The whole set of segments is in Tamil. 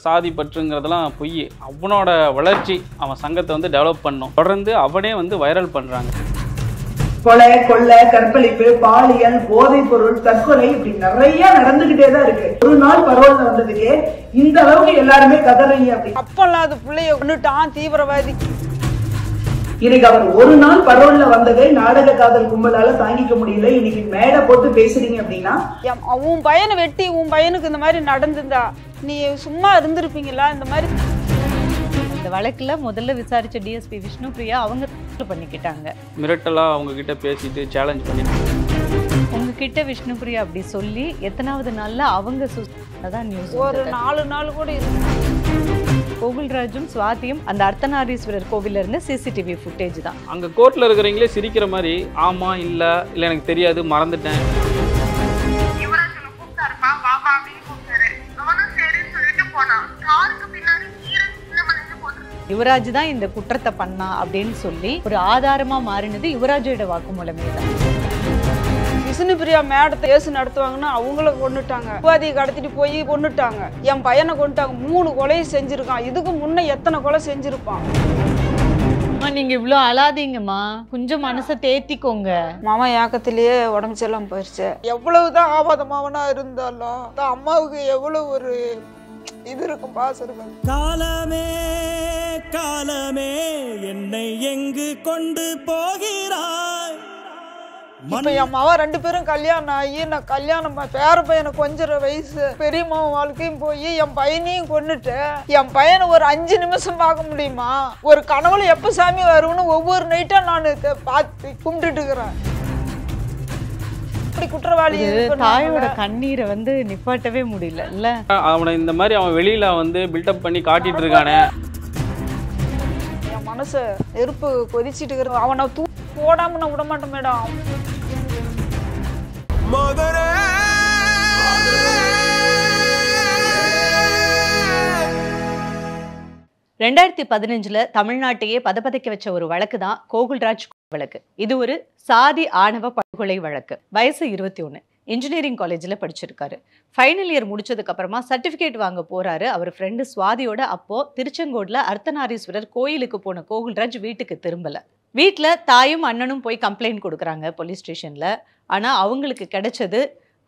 சாதி பற்றுங்கிறதெல்லாம் பொய். அவனோட வளர்ச்சி, அவன் சங்கத்தை வந்து டெவலப் பண்ணும். தொடர்ந்து அவனே வந்து வைரல் பண்ணுறாங்க. கொலை, கொள்ளை, கற்பழிப்பு, பாலியல், போதைப் பொருள், தற்கொலை இப்படி நிறைய நடந்துகிட்டே தான் இருக்கு. ஒரு நாள் பரோல்ல வந்ததுக்கே இந்த அளவுக்கு எல்லாருமே கதறீங்க. அப்படி அப்பெல்லாம் அது பிள்ளைய கொண்டுட்டான் தீவிரவாதி. இன்னைக்கு அவர் ஒரு நாள் பரோல்ல வந்ததே நாடக காதல் கும்பலால தாங்கிக்க முடியல. இன்னைக்கு மேடை போட்டு பேசுறீங்க அப்படின்னா உன் பையனை வெட்டி உன் பையனுக்கு இந்த மாதிரி நடந்திருந்தா நீ சும்மா இருந்திருப்பீங்களா? இந்த மாதிரி இந்த வழக்குல முதல்ல விசாரிச்ச டிஎஸ்பி விஷ்ணுபிரியா அவங்க பண்ணிக்கிட்டாங்க. மிரட்டலா அவங்க கிட்ட பேசிட்டு சேலஞ்ச் பண்ணிட்டு உங்ககிட்ட விஷ்ணுபிரியா அப்படி சொல்லி எத்தனாவது நாள்ல அவங்க தான் நியூஸ் ஒரு 4 நாள் கூட கோகுல்ராஜும் சுவாதியும் அந்த அர்த்தநாரீஸ்வரர் கோவில்ல இருந்து சிசிடிவி ஃபுட்டேஜ் தான். அங்க கோர்ட்ல இருக்கிறவங்களே சிரிக்கிற மாதிரி, ஆமா இல்ல இல்ல எனக்கு தெரியாது மறந்துட்டேன். யுவராஜ் தான் இந்த குற்றத்தை பண்ணா அப்படின்னு சொல்லி ஒரு ஆதாரமா மாறினது யுவராஜோட வாக்குமூலமே தான். விஷ்ணுபிரியா மேடத்தை கேஸ் நடத்துவாங்கன்னா அவங்கள கொண்டுட்டாங்க. உபாதியை கடத்திட்டு போய் கொண்டுட்டாங்க. என் பையனை கொண்டுட்டாங்க. 3 கொலையை செஞ்சிருக்கான். இதுக்கு முன்ன எத்தனை கொலை செஞ்சிருப்பான்? நீங்க இவ்வளவு அழாதீங்கம்மா, கொஞ்சம் மனசை தேத்திக்கோங்க. மாமா ஏக்கத்திலேயே உடம்பு செல்லாம் போயிடுச்சு. எவ்வளவுதான் ஆபாத மாவனா இருந்தாலும் அம்மாவுக்கு எவ்வளவு ஒரு இது இருக்கும், பாசம் இருக்கும். காலமே காலமே என்னை எங்கு கொண்டு போகிறாய். இப்ப என் மாவா 2 பேரும் கல்யாணம் ஆகி நான் கல்யாணம் பேர பையனை கொஞ்சம் வயசு பெரியம்மா வாழ்க்கையும் போய் என் பையனையும் கொண்டுட்டு என் பையனை ஒரு 5 நிமிஷம் பார்க்க முடியுமா? ஒரு கனவுல எப்ப சாமி வரும்னு ஒவ்வொரு நைட்டா நான் பார்த்து கும்பிட்டுட்டு இருக்கிறேன். இப்படி குற்றவாளி தாயோட கண்ணீரை வந்து நிப்பாட்டவே முடியல இல்ல. அவனை இந்த மாதிரி அவன் வெளியில வந்து பில்டப் பண்ணி காட்டிட்டு இருக்கானே. என் மனசு நெருப்பு கொதிச்சிட்டு இருக்கிற அவனை போடாம நான் விட மாட்டேன் மேடம். 2015 தமிழ்நாட்டையே பதப்பதைக்க வச்ச ஒரு வழக்கு தான் கோகுல்ராஜ் வழக்கு. இது ஒரு சாதி ஆணவ படுகொலை வழக்கு. வயசு 21. இன்ஜினியரிங் காலேஜில் படிச்சிருக்காரு. ஃபைனல் இயர் முடிச்சதுக்கு அப்புறமா சர்டிஃபிகேட் வாங்க போறாரு. அவர் ஃப்ரெண்டு சுவாதியோட. அப்போ திருச்செங்கோட்ல அர்த்தநாரீஸ்வரர் கோயிலுக்கு போன கோகுல்ராஜ் வீட்டுக்கு திரும்பல. வீட்டில் தாயும் அண்ணனும் போய் கம்ப்ளைண்ட் கொடுக்குறாங்க போலீஸ் ஸ்டேஷன்ல. ஆனா அவங்களுக்கு கிடைச்சது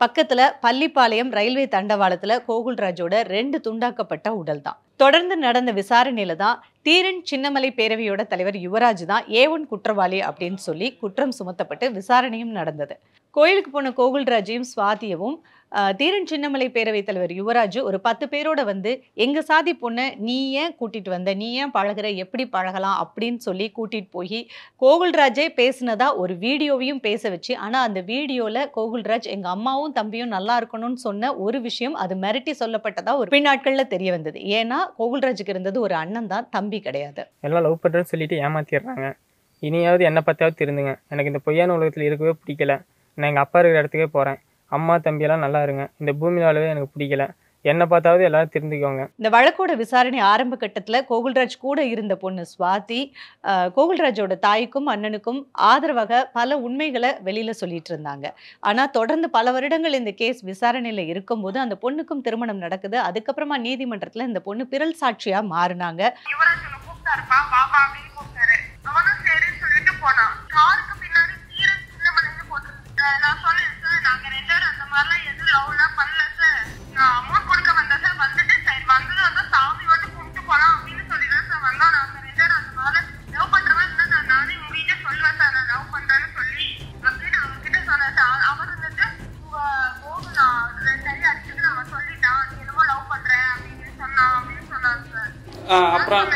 பக்கத்துல பள்ளிப்பாளையம் ரயில்வே தண்டவாளத்துல கோகுல்ராஜோட 2 துண்டாக்கப்பட்ட உடல் தான். தொடர்ந்து நடந்த விசாரணையில தான் தீரன் சின்னமலை பேரவையோட தலைவர் யுவராஜ் தான் A1 குற்றவாளி அப்படின்னு சொல்லி குற்றம் சுமத்தப்பட்டு விசாரணையும் நடந்தது. கோயிலுக்கு போன கோகுல்ராஜையும் சுவாதியவும் தீரன் சின்னமலை பேரவை தலைவர் யுவராஜ் ஒரு 10 பேரோட வந்து எங்க சாதி பொண்ணை நீ ஏன் கூட்டிட்டு வந்த, நீ ஏன் பழகுற, எப்படி பழகலாம் அப்படின்னு சொல்லி கூட்டிட்டு போய் கோகுல்ராஜே பேசினதா ஒரு வீடியோவையும் பேச வச்சு, ஆனா அந்த வீடியோல கோகுல்ராஜ் எங்க அம்மாவும் தம்பியும் நல்லா இருக்கணும்னு சொன்ன ஒரு விஷயம் அது மிரட்டி சொல்லப்பட்டதா ஒரு பின்னாட்கள்ல தெரிய வந்தது. ஏன்னா கோகுல்ராஜுக்கு இருந்தது ஒரு அண்ணன் தான், தம்பி கிடையாது. எல்லாம் லவ் பண்ணுறேன்னு சொல்லிட்டு ஏமாத்திடுறாங்க. இனியாவது என்னை பற்றியாவது திருந்துங்க. எனக்கு இந்த பொய்யான உலகத்தில் இருக்கவே பிடிக்கல. நான் எங்கள் அப்பா இருக்கிற இடத்துக்கே போகிறேன். அம்மா தம்பியெல்லாம் நல்லா இருங்க. இந்த பூமியில் வாழவே எனக்கு பிடிக்கல. என்னை பார்த்தாவது எல்லாரும் திருந்திக்கோங்க. இந்த வழக்கோட விசாரணை ஆரம்ப கட்டத்தில் கோகுல்ராஜ் கூட இருந்த பொண்ணு சுவாதி கோகுல்ராஜோட தாய்க்கும் அண்ணனுக்கும் ஆதரவாக பல உண்மைகளை வெளியில சொல்லிட்டு இருந்தாங்க. ஆனா தொடர்ந்து பல வருடங்கள் இந்த கேஸ் விசாரணையில இருக்கும்போது அந்த பொண்ணுக்கும் திருமணம் நடக்குது. அதுக்கப்புறமா நீதிமன்றத்துல இந்த பொண்ணு பிறல் சாட்சியா மாறினாங்க. அப்புறம்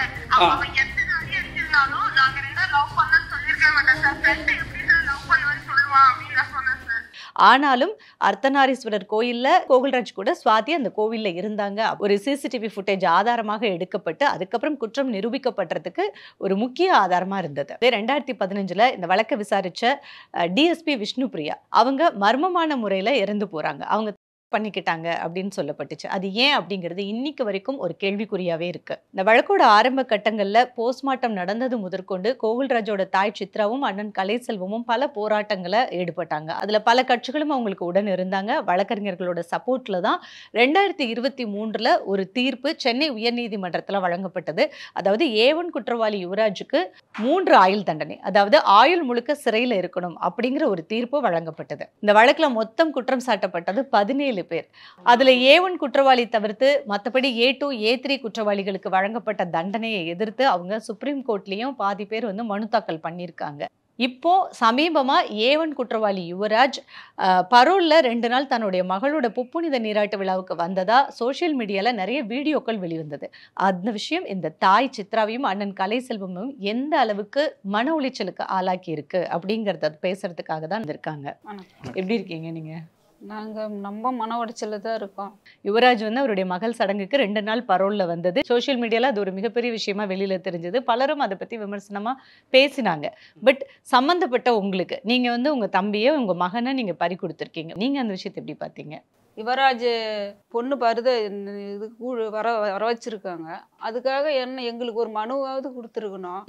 ஆனாலும் அர்த்தநாரீஸ்வரர் கோயில்ல கோகுல்ராஜ் கூட சுவாதி அந்த கோவில்ல இருந்தாங்க. ஒரு சிசிடிவி ஃபுட்டேஜ் ஆதாரமாக எடுக்கப்பட்டு அதுக்கப்புறம் குற்றம் நிரூபிக்கப்பட்டதுக்கு ஒரு முக்கிய ஆதாரமா இருந்தது. 2015 இந்த வழக்கை விசாரிச்ச டிஎஸ்பி விஷ்ணுபிரியா அவங்க மர்மமான முறையில இறந்து போறாங்க. அவங்க பண்ணிக்கிட்டாங்க அப்படின்னு சொல்லப்பட்டுச்சு. அது ஏன் அப்படிங்கிறது இன்னைக்கு வரைக்கும் ஒரு கேள்விக்குறியாவே இருக்கு. இந்த வழக்கோட ஆரம்ப கட்டங்கள்ல போஸ்ட்மார்ட்டம் நடந்தது முதற்கொண்டு கோகுல்ராஜோட தாய் சித்ராவும் அண்ணன் கலைசெல்வமும் பல போராட்டங்களை ஈடுபட்டாங்க. அதுல பல கட்சிகளும் அவங்களுக்கு உடன் இருந்தாங்க. வழக்கறிஞர்களோட சப்போர்ட்ல தான் 2023 ஒரு தீர்ப்பு சென்னை உயர்நீதிமன்றத்துல வழங்கப்பட்டது. அதாவது A1 குற்றவாளி யுவராஜுக்கு 3 ஆயுள் தண்டனை, அதாவது ஆயுள் முழுக்க சிறையில் இருக்கணும் அப்படிங்கிற ஒரு தீர்ப்பு வழங்கப்பட்டது. இந்த வழக்குல மொத்தம் குற்றம் சாட்டப்பட்டது 17 பேர். அதுல A1 குற்றவாளி தவிர்த்து மற்றபடி A2, A3 குற்றவாளிகளுக்கு வழங்கப்பட்ட தண்டனையை எதிர்த்து அவங்க சுப்ரீம் கோர்ட்லயும் பாதி பேர் வந்து மனு தாக்கல் பண்ணியிருக்காங்க. இப்போ சமீபமா A1 குற்றவாளி யுவராஜ் பரோல்ல 2 நாள் தன்னுடைய மகளோட புப்புனித நீராட்டு விழாவுக்கு வந்ததா சோசியல் மீடியால நிறைய வீடியோக்கள் வெளிவந்தது. அந்த விஷயம் இந்த தாய் சித்ராவையும் அண்ணன் கலைசெல்வமும் எந்த அளவுக்கு மன உளைச்சலுக்கு ஆளாக்கி இருக்கு அப்படிங்கறத பேசுறதுக்காக தான் இருக்காங்க. எப்படி இருக்கீங்க நீங்க? நாங்க ரொம்ப மன உடைச்சல தான் இருக்கோம். யுவராஜ் வந்து அவருடைய மகள் சடங்குக்கு 2 நாள் பரோல்ல வந்தது. சோசியல் மீடியால அது ஒரு மிகப்பெரிய விஷயமா வெளியில தெரிஞ்சது. பலரும் அதை பத்தி விமர்சனமா பேசினாங்க. பட் சம்பந்தப்பட்ட உங்களுக்கு, நீங்க வந்து உங்க தம்பியை உங்க மகனை நீங்க பறி கொடுத்துருக்கீங்க. நீங்க அந்த விஷயத்தை எப்படி பாத்தீங்க? யுவராஜ் பொண்ணு பருத இது வர வர வச்சிருக்காங்க. அதுக்காக எங்களுக்கு ஒரு மனுவாவது கொடுத்துருக்கணும்.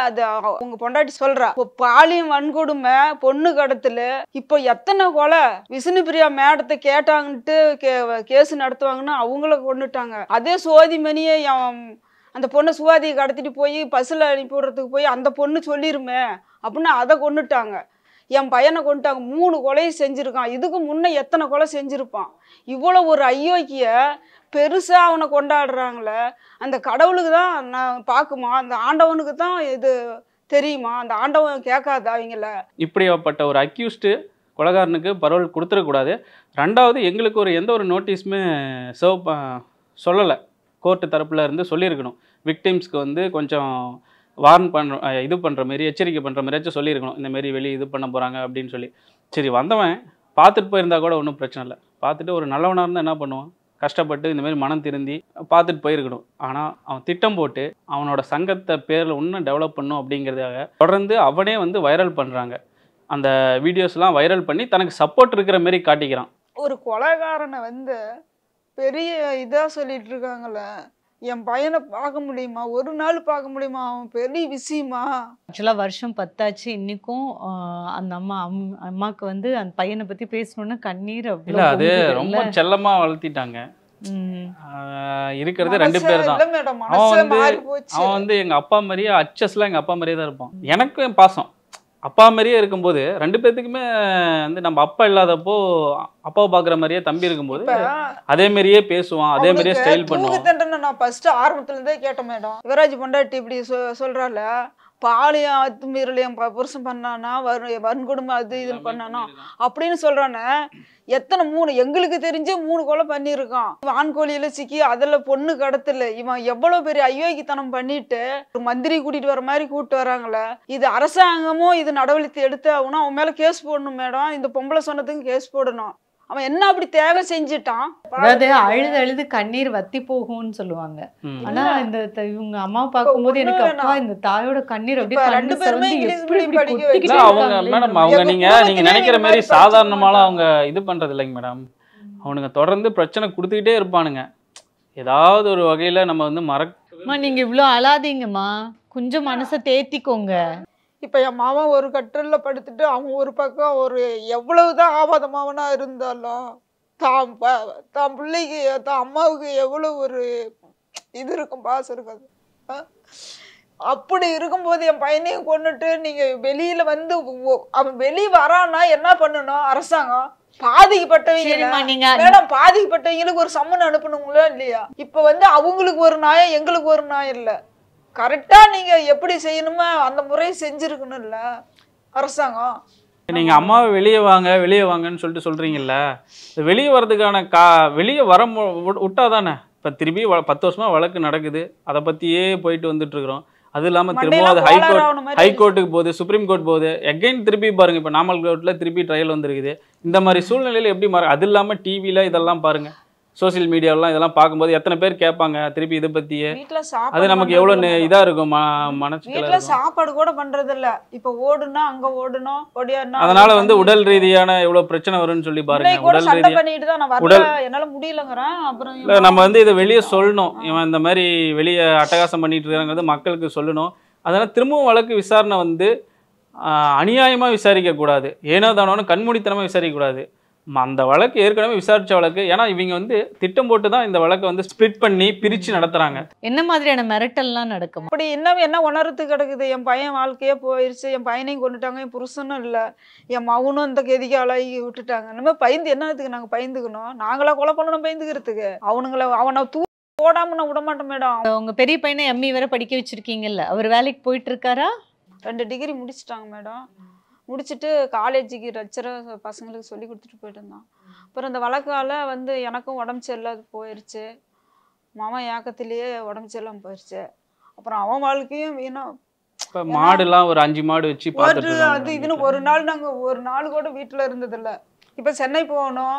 அது உங்க பொண்டாட்டி சொல்றா, இப்போ பாலியம் வன்கொடுமை, பொண்ணு கடத்தல, இப்போ எத்தனை கொலை விஷ்ணு பிரியா மேடத்தை கேட்டாங்கன்ட்டு கேஸ் நடத்துவாங்கன்னா அவங்கள கொண்டுட்டாங்க. அதே சோதிமணியை அந்த பொண்ணை சுவாதியை கடத்திட்டு போய் பஸ்ஸில் அனுப்பி விடுறதுக்கு போய் அந்த பொண்ணு சொல்லிருமே அப்படின்னு அதை கொண்டுட்டாங்க. என் பையனை கொண்டுட்டாங்க. 3 கொலையை செஞ்சுருக்கான். இதுக்கு முன்னே எத்தனை கொலை செஞ்சுருப்பான். இவ்வளோ ஒரு ஐயோக்கிய பெருசாக அவனை கொண்டாடுறாங்களே, அந்த கடவுளுக்கு தான் நான் பார்க்குமா, அந்த ஆண்டவனுக்கு தான் இது தெரியுமா, அந்த ஆண்டவன் கேட்காதா அவங்கள? இப்படிப்பட்ட ஒரு அக்யூஸ்டு கொலைகாரனுக்கு பரோல் கொடுத்துடக்கூடாது. ரெண்டாவது, எங்களுக்கு எந்த ஒரு நோட்டீஸுமே சொல்லலை. கோர்ட்டு தரப்பில் இருந்து சொல்லியிருக்கணும். விக்டிம்ஸ்க்கு வந்து கொஞ்சம் வார்ன் இது பண்ணுற மாரி, எச்சரிக்கை பண்ணுற மாதிரியாச்சும் சொல்லியிருக்கணும். இந்தமாரி வெளியே இது பண்ண போகிறாங்க அப்படின்னு சொல்லி. சரி, வந்தவன் பார்த்துட்டு போயிருந்தா கூட ஒன்றும் பிரச்சனை இல்லை. பார்த்துட்டு ஒரு நல்லவனாக இருந்தால் என்ன பண்ணுவான், கஷ்டப்பட்டு இந்தமாரி மனம் திருந்தி பார்த்துட்டு போயிருக்கணும். ஆனால் அவன் திட்டம் போட்டு அவனோட சங்கத்தை பேரில் இன்னும் டெவலப் பண்ணும் அப்படிங்கிறதுக்காக தொடர்ந்து அவனே வந்து வைரல் பண்ணுறாங்க. அந்த வீடியோஸ்லாம் வைரல் பண்ணி தனக்கு சப்போர்ட் இருக்கிற மாரி காட்டிக்கிறான். ஒரு கொலைகாரனை வந்து பெரிய இதாக சொல்லிட்டு இருக்காங்களே, என் பையனை பார்க்க முடியுமா, ஒரு நாள் பார்க்க முடியுமா, அவன் பெரிய விஷயமா? ஆக்சுவலாக வருஷம் 10 ஆச்சு. இன்னைக்கும் அந்த அம்மாவுக்கு வந்து அந்த பையனை பற்றி பேசணுன்னா கண்ணீர். இல்லை, அது ரொம்ப செல்லமாக வளர்த்திட்டாங்க. இருக்கிறது 2 பேர் தான். அவன் வந்து எங்கள் அப்பா மாதிரியே, அச்சஸ்லாம் எங்கள் அப்பா மாதிரியே தான் இருப்பான். எனக்கும் என் பாசம் அப்பா மாதிரியே இருக்கும்போது 2 பேர்த்துக்குமே வந்து நம்ம அப்பா இல்லாதப்போ அப்பாவை பார்க்குற மாதிரியே தம்பி இருக்கும்போது அதே மாதிரியே பேசுவான், அதே மாதிரியே ஸ்டைல் பண்ணுவான். நான் ஃபர்ஸ்ட் ஆரம்பத்துல இருந்தே கேட்டேன் மேடம், யுவராஜ் பொண்டாட்டி இப்படி சொல்றால, பாலியம் அத்துமீறல் என் புருஷன் பண்ணானா, வன்கொடுமை அது இது பண்ணானா அப்படின்னு சொல்றானே. எத்தனை 3 எங்களுக்கு தெரிஞ்சே 3 கொலை பண்ணியிருக்கான். வான்கோழியில சிக்கி அதில் பொண்ணு கடத்தல. இவன் எவ்வளோ பெரிய அயோக்கித்தனம் பண்ணிட்டு ஒரு மந்திரி கூட்டிட்டு வர மாதிரி கூப்பிட்டு வராங்களே. இது அரசாங்கமும் இது நடவடிக்கை எடுத்து ஆகணும். அவன் மேல கேஸ் போடணும் மேடம். இந்த பொம்பளை சொன்னதுக்கு கேஸ் போடணும். அவன் என்ன அப்படி தேவை செஞ்சுட்டான்? அதாவது அழுது அழுது கண்ணீர் வத்தி போகும்னு சொல்லுவாங்க. ஆனா இந்த இவங்க அம்மா பார்க்கும்போது எனக்கு அப்பா இந்த தாயோட கண்ணீர் அப்படியே ரெண்டு பேருமே இங்கிலீஷ் மீடியம் படிக்க வைக்கல. அவங்க மேடம், அவங்க நீங்க நினைக்கிற மாதிரி சாதாரணமாலாம் அவங்க இது பண்றது இல்லைங்க மேடம். அவனுங்க தொடர்ந்து பிரச்சனை கொடுத்துக்கிட்டே இருப்பானுங்க. ஏதாவது ஒரு வகையில நம்ம வந்து நீங்க இவ்வளவு அழாதீங்கம்மா, கொஞ்சம் மனசை தேத்திக்கோங்க. இப்போ என் மாவன் ஒரு கட்டலில் படுத்துட்டு அவன் ஒரு பக்கம் ஒரு எவ்வளவுதான் ஆபாதமாவனா இருந்தாலும் தான் பிள்ளைக்கு தான் அம்மாவுக்கு எவ்வளோ ஒரு இது இருக்கும், பாசம் இருக்காது. அப்படி இருக்கும்போது என் பையனையும் கொண்டுட்டு நீங்கள் வெளியில் வந்து அவன் வெளியே வரான்னா என்ன பண்ணணும்? அரசாங்கம் பாதிக்கப்பட்டவங்க மேடம், பாதிக்கப்பட்டவங்களுக்கு ஒரு சம்மன் அனுப்பணுங்களா இல்லையா? இப்போ வந்து அவங்களுக்கு ஒரு நியாயம், எங்களுக்கு ஒரு நியாயம் இல்லை. கரெக்டா நீங்க எப்படி செய்யணுமோ அந்த முறை செஞ்சிருக்கணும்ல அரசாங்கம். நீங்க அம்மாவை வெளியே வாங்கன்னு சொல்லிட்டு சொல்றீங்கல்ல, வெளியே வர்றதுக்கான வெளியே வர விட்டாதானே. இப்ப திருப்பி 10 வருஷமா வழக்கு நடக்குது, அதை பத்தியே போயிட்டு வந்துட்டு இருக்கிறோம். அது இல்லாம திரும்ப அது ஹைகோர்ட்டுக்கு போகுது, சுப்ரீம் கோர்ட் போகுது, எகைன் திருப்பி பாருங்க இப்ப நாமல் கோர்ட்ல திருப்பி ட்ரையல் வந்துருக்குது. இந்த மாதிரி சூழ்நிலையில எப்படி அது இல்லாம டிவில இதெல்லாம் பாருங்க, சோசியல் மீடியாவெலாம் இதெல்லாம் பார்க்கும்போது எத்தனை பேர் கேட்பாங்க திருப்பி இதை பற்றியே. வீட்டுல அது சாப்பாடு நமக்கு எவ்வளோ பண்றது இல்ல. இதாக இருக்கும் மனசுக்குள்ள வீட்டுல இருக்கும். சாப்பாடு கூட பண்றது இல்ல. இப்ப ஓடுனா அங்க ஓடணும், ஓடியாருனா அதனால வந்து உடல் ரீதியான எவ்வளோ பிரச்சனை வரும்னு சொல்லி பாருங்க. இன்னைக்கு கூட உடல் சண்டை ரீதியாக பண்ணிட்டு தான் நான் வரல, என்னால முடியலங்கிறேன். அப்புறம் இல்லை நம்ம வந்து இதை வெளியே சொல்லணும். இவன் இந்த மாதிரி வெளியே அட்டகாசம் பண்ணிட்டு இருக்காங்கிறது மக்களுக்கு சொல்லணும். அதனால் திரும்பவும் வழக்கு விசாரணை வந்து அநியாயமாக விசாரிக்கக்கூடாது, ஏனோ தானோன்னு கண்மூடித்தனமாக விசாரிக்கக்கூடாது. அந்த வழக்கு ஏற்கனவே விசாரித்த வழக்கு. ஏன்னா இவங்க வந்து திட்டம் போட்டு தான் இந்த வழக்கை வந்து ஸ்ப்ளிட் பண்ணி பிரித்து நடத்துகிறாங்க. என்ன மாதிரியான மிரட்டல்லாம் நடக்குமா? அப்படி இன்னும் என்ன உணர்த்து கிடக்குது. என் பையன் வாழ்க்கையே போயிடுச்சு, என் பையனையும் கொண்டுட்டாங்க, என் புருஷனும் இல்லை, என் மகனும் இந்த கெதிக்கு ஆளாகி விட்டுட்டாங்க. நம்ம பயந்து என்னத்துக்கு நாங்கள் பயந்துக்கணும்? நாங்களா கொலை பண்ணணும் பயந்துக்கிறதுக்கு? அவனை போடாம நான் விட மாட்டேன் மேடம். உங்க பெரிய பையனை எம்இ வரை படிக்க வச்சிருக்கீங்கல்ல, அவர் வேலைக்கு போயிட்டு இருக்காரா? 2 டிகிரி முடிச்சிட்டாங்க மேடம். முடிச்சுட்டு காலேஜுக்கு லெக்சராக பசங்களுக்கு சொல்லி கொடுத்துட்டு போயிட்டு இருந்தான். அப்புறம் இந்த வழக்கால் வந்து எனக்கும் உடம்பு சரியில்லாது போயிடுச்சு, மாமன் ஏக்கத்திலேயே உடம்பு சரியில்லாமல் போயிடுச்சு. அப்புறம் அவன் வாழ்க்கையும் வீணும். இப்போ மாடுலாம் ஒரு 5 மாடு வச்சு அது இதுன்னு ஒரு நாள் நாங்கள் ஒரு நாள் கூட வீட்டில் இருந்ததில்லை. இப்போ சென்னை போகணும்,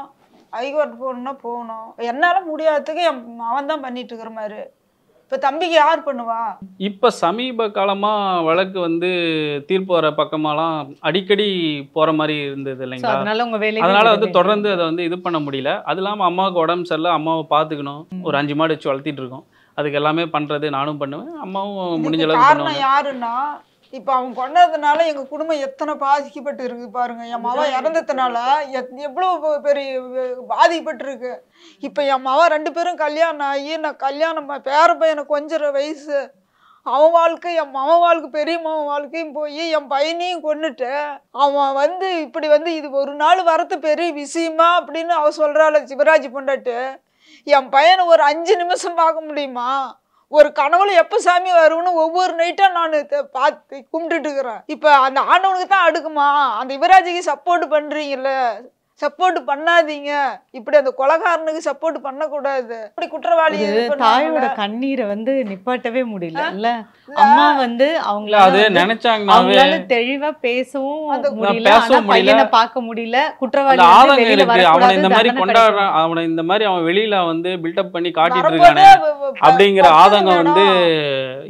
ஹைகோர்ட் போகணுன்னா போகணும். என்னால் முடியாததுக்கு அவன் தான் பண்ணிட்டு இருக்கிற மாதிரி. இப்போ தம்பிக்கு யார் பண்ணுவா? இப்போ சமீப காலமாக வழக்கு வந்து தீர்ப்பு வர பக்கமாலாம் அடிக்கடி போகிற மாதிரி இருந்தது இல்லைங்களா? அதனால உங்க வேலை அதனால வந்து தொடர்ந்து அதை வந்து இது பண்ண முடியல. அது இல்லாமல் அம்மாவுக்கு உடம்பு சரியில்லை, அம்மாவை பார்த்துக்கணும். ஒரு 5 மாடு வச்சு வளர்த்திட்டு இருக்கோம். அதுக்கு எல்லாமே பண்ணுறது நானும் பண்ணுவேன், அம்மாவும் முடிஞ்ச அளவுக்கு காரணம் பண்ணுவாங்க. யாருன்னா, இப்போ அவன் கொண்டதுனால எங்க குடும்பம் எத்தனை பாதிக்கப்பட்டு இருக்கு பாருங்க. என் மவன் இறந்ததுனால எவ்வளவு பெரிய பாதிக்கப்பட்டு இருக்கு. இப்போ என் மவன் 2 பேரும் கல்யாணம் ஆகி நான் கல்யாணம் பேர பையனை கொஞ்சற வயசு, அவன் வாழ்க்கை என் மவன் வாழ்க்கை பெரிய மவன் வாழ்க்கையும் போய் என் பையனையும் கொண்டுட்டு அவன் வந்து இப்படி வந்து இது ஒரு நாள் வரது பெரிய விஷயமா அப்படின்னு அவ சொல்றாள் சிவராஜ் பொண்டாட்டு. என் பையனை ஒரு 5 நிமிஷம் பார்க்க முடியுமா? ஒரு கனவுல எப்ப சாமி வரும்னு ஒவ்வொரு நைட்டா நான் பார்த்து கும்பிட்டுட்டு இருக்கிறேன். இப்ப அந்த ஆண்டவனுக்கு தான் அடுக்குமா? அந்த யுவராஜுக்கு சப்போர்ட் பண்றீங்கல்ல, சப்போர்ட் பண்ணாதீங்க. இப்படி அந்த கொலைகாரனுக்கு சப்போர்ட் பண்ணக்கூடாது. இப்படி குற்றவாளி தாயோட கண்ணீரை வந்து நிப்பாட்டவே முடியல இல்ல. அம்மா வந்து அது நினைச்சாங்கன்னாவே தெளிவா பேசவும் முடியல, பேசவும் முடியல, பையனை பார்க்க முடியல. குற்றவாளி ஆதங்கம் இருக்கு. அவனை இந்த மாதிரி கொண்டாடுறான், அவனை இந்த மாதிரி அவன் வெளியில வந்து பில்டப் பண்ணி காட்டிட்டு இருக்கானே அப்படிங்கிற ஆதங்கம் வந்து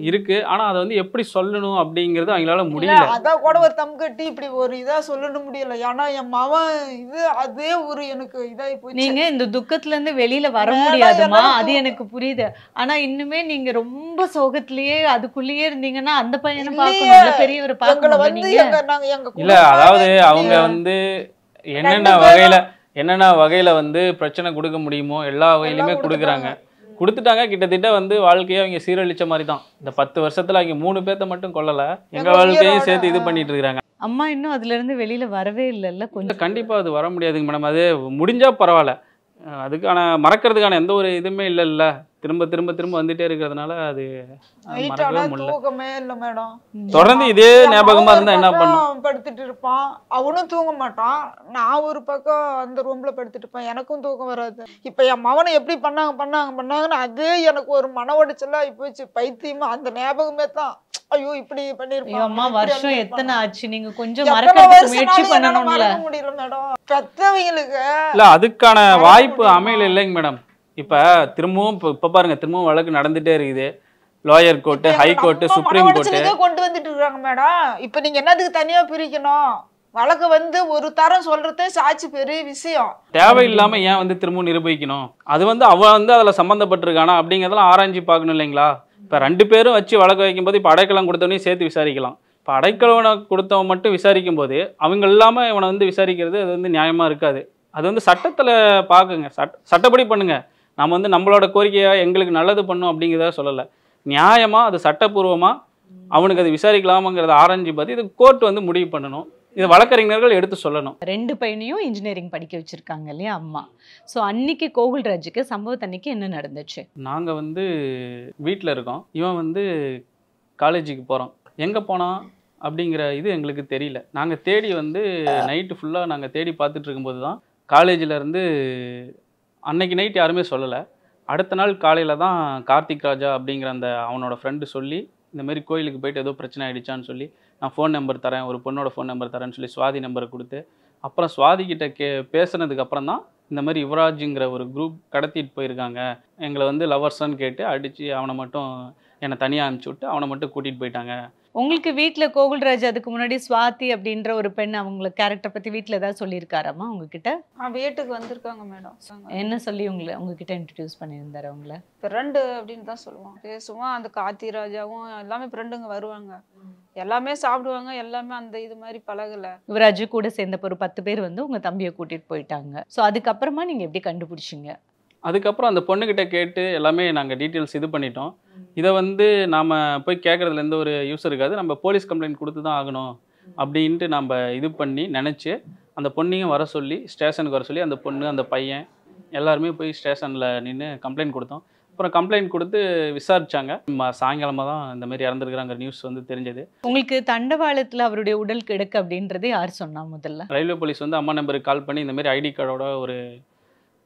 இருக்கு. ஆனா அதை வந்து எப்படி சொல்லணும் அப்படிங்கறது அவங்களால முடியல. அதான் கூட ஒரு தம் கட்டி இப்படி ஒரு இதா சொல்லணும் முடியல. ஏன்னா என் மவன் இது அதே ஒரு எனக்கு இதாகி போச்சு. நீங்க இந்த துக்கத்துல இருந்து வெளியில வர முடியாதுமா, அது எனக்கு புரியுது. ஆனா இன்னுமே நீங்க ரொம்ப சோகத்திலேயே அதுக்குள்ளேயே இருந்தீங்கன்னா அந்த பையனை பார்க்கணும்ல, பெரியவரை பார்க்கணும் நீங்க. இல்ல அதாவது அவங்க வந்து என்னென்ன வகையில வந்து பிரச்சனை கொடுக்க முடியுமோ எல்லா வகையிலுமே கொடுக்குறாங்க, கொடுத்துட்டாங்க. கிட்டத்தட்ட வந்து வாழ்க்கையை அவங்க சீரழிச்ச மாதிரி தான். இந்த 10 வருஷத்துல அவங்க 3 பேர்த்த மட்டும் கொல்லல, எங்க வாழ்க்கையும் சேர்த்து இது பண்ணிட்டு இருக்காங்க. அம்மா இன்னும் அதுல இருந்து வெளியில வரவே இல்லைல்ல. கொஞ்சம் கண்டிப்பா அது வர முடியாதுங்க மேடம். அது முடிஞ்சா பரவாயில்ல, அதுக்கான மறக்கிறதுக்கான எந்த ஒரு இதுவுமே இல்லைல்ல. திரும்ப திரும்ப திரும்ப வந்துட்டே இருக்கிறதுனால அது மறக்கவே முடியல. தூக்கமே இல்லை மேடம். தொடர்ந்து இதே ஞாபகமா இருந்தா என்ன பண்ணும்? படுத்துட்டு இருப்பான், அவனும் தூங்க மாட்டான். நான் ஒரு பக்கம் அந்த ரூம்ல படுத்துட்டு இருப்பேன், எனக்கும் தூக்கம் வராது. இப்ப என் மவனை எப்படி பண்ணாங்கன்னு அதே எனக்கு ஒரு மன உடைச்சலா போச்சு. பைத்தியமா அந்த ஞாபகமே தான். ஐயோ இப்படி பண்ணிருப்பான். அம்மா வருஷம் எத்தனை ஆச்சு, நீங்க கொஞ்சம் மறக்கிறதுக்கு முயற்சி பண்ணணும்ல. முடியல மேடம். பெத்தவங்களுக்கு இல்ல அதுக்கான வாய்ப்பு அமையல இல்லைங்க மேடம். இப்ப திரும்பவும் இப்ப பாருங்க, திரும்பவும் வழக்கு நடந்துட்டே இருக்குது. Lower court, high court, supreme court கொண்டு வந்துட்டு இருக்காங்க மேடம். இப்ப நீங்க என்னதுக்கு தனியா பிரிக்கணும்? வழக்கு வந்து ஒரு தரம் சொல்றதே சாட்சி பெரிய விஷயம். தேவையில்லாம ஏன் வந்து திரும்பவும் நிரூபிக்கணும்? அது வந்து அவன் வந்து அதுல சம்பந்தப்பட்டிருக்கானா அப்படிங்கிறதெல்லாம் ஆராய்ச்சி பார்க்கணும் இல்லைங்களா? இப்போ 2 பேரும் வச்சு வழக்கு வைக்கும்போது இப்போ அடைக்கலம் கொடுத்தவனையும் சேர்த்து விசாரிக்கலாம். இப்போ அடைக்கலவனை கொடுத்தவன் மட்டும் விசாரிக்கும் போது அவங்க இல்லாமல் இவனை வந்து விசாரிக்கிறது அது வந்து நியாயமாக இருக்காது. அது வந்து சட்டத்தில் பார்க்குங்க, சட்டப்படி பண்ணுங்க. நம்ம வந்து நம்மளோட கோரிக்கையாக எங்களுக்கு நல்லது பண்ணும் அப்படிங்கிறத சொல்லலை. நியாயமாக அது சட்டப்பூர்வமாக அவனுக்கு அது விசாரிக்கலாமாங்கிறத ஆராய்ச்சி பார்த்து இது கோர்ட் வந்து முடிவு பண்ணணும். இது வழக்கறிஞர்கள் எடுத்து சொல்லணும். 2 பையனையும் இன்ஜினியரிங் படிக்க வச்சிருக்காங்க இல்லையா அம்மா. ஸோ அன்னைக்கு கோகுல்ராஜுக்கு சம்பவத்தன்னைக்கு என்ன நடந்துச்சு? நாங்கள் வந்து வீட்டில் இருக்கோம், இவன் வந்து காலேஜுக்கு போகிறோம். எங்கே போனான் அப்படிங்கிற இது எங்களுக்கு தெரியல. நாங்கள் தேடி வந்து நைட்டு ஃபுல்லாக நாங்கள் தேடி பார்த்துட்டு இருக்கும்போது தான் காலேஜில் இருந்து அன்னைக்கு நைட் யாருமே சொல்லலை. அடுத்த நாள் காலையில் தான் கார்த்திக் ராஜா அப்படிங்கிற அந்த அவனோட ஃப்ரெண்டு சொல்லி இந்தமாரி கோயிலுக்கு போயிட்டு ஏதோ பிரச்சனை ஆகிடுச்சான்னு சொல்லி நான் ஃபோன் நம்பர் தரேன், ஒரு பொண்ணோட ஃபோன் நம்பர் தரேன்னு சொல்லி சுவாதி நம்பரை கொடுத்து அப்புறம் சுவாதி கிட்ட பேசுனதுக்கப்புறம் தான் இந்த மாதிரி யுவராஜுங்கிற ஒரு குரூப் கடத்திட்டு போயிருக்காங்க, எங்களை வந்து லவர்ஸான்னு கேட்டு அடித்து அவனை மட்டும் என்னை தனியாக அனுப்பிச்சி விட்டு அவனை மட்டும் கூட்டிகிட்டு போயிட்டாங்க. உங்களுக்கு வீட்ல கோகுல்ராஜ் அதுக்கு முன்னாடி ஸ்வாதி அப்படின்ற ஒரு பெண் அவங்கள கேரக்டர் பத்தி வீட்ல ஏதாவது சொல்லியிருக்காராமா உங்ககிட்ட? வீட்டுக்கு வந்திருக்காங்க மேடம். என்ன சொல்லி உங்ககிட்ட இன்ட்ரடியூஸ் பண்ணியிருந்தாரு அவங்கள? ஃப்ரெண்டு அப்படின்னு தான் சொல்லுவான். பேசுவான். அந்த கார்த்தி ராஜாவும் எல்லாமே ஃப்ரெண்டுங்க வருவாங்க, எல்லாமே சாப்பிடுவாங்க, எல்லாமே அந்த இது மாதிரி பழகலை. யுவராஜ் கூட சேர்ந்த ஒரு 10 பேர் வந்து உங்க தம்பியை கூட்டிட்டு போயிட்டாங்க. ஸோ அதுக்கப்புறமா நீங்க எப்படி கண்டுபிடிச்சிங்க? அதுக்கப்புறம் அந்த பொண்ணுக்கிட்ட கேட்டு எல்லாமே நாங்கள் டீட்டெயில்ஸ் இது பண்ணிட்டோம். இதை வந்து நாம் போய் கேட்குறதுல எந்த ஒரு யூஸ் இருக்காது, நம்ம போலீஸ் கம்ப்ளைண்ட் கொடுத்து தான் ஆகணும் அப்படின்ட்டு நம்ம இது பண்ணி நினச்சி அந்த பொண்ணையும் வர சொல்லி ஸ்டேஷனுக்கு வர சொல்லி அந்த பொண்ணு அந்த பையன் எல்லாருமே போய் ஸ்டேஷனில் நின்று கம்ப்ளைண்ட் கொடுத்தோம். அப்புறம் கம்ப்ளைண்ட் கொடுத்து விசாரிச்சாங்க. சாயங்காலமாக தான் இந்த மாதிரி இறந்துருக்குறாங்க நியூஸ் வந்து தெரிஞ்சது. உங்களுக்கு தண்டவாளத்தில் அவருடைய உடல் கிடக்கு அப்படின்றது யார் சொன்னா முதல்ல? ரயில்வே போலீஸ் வந்து அம்மா நம்பருக்கு கால் பண்ணி இந்த மாதிரி ஐடி கார்டோட ஒரு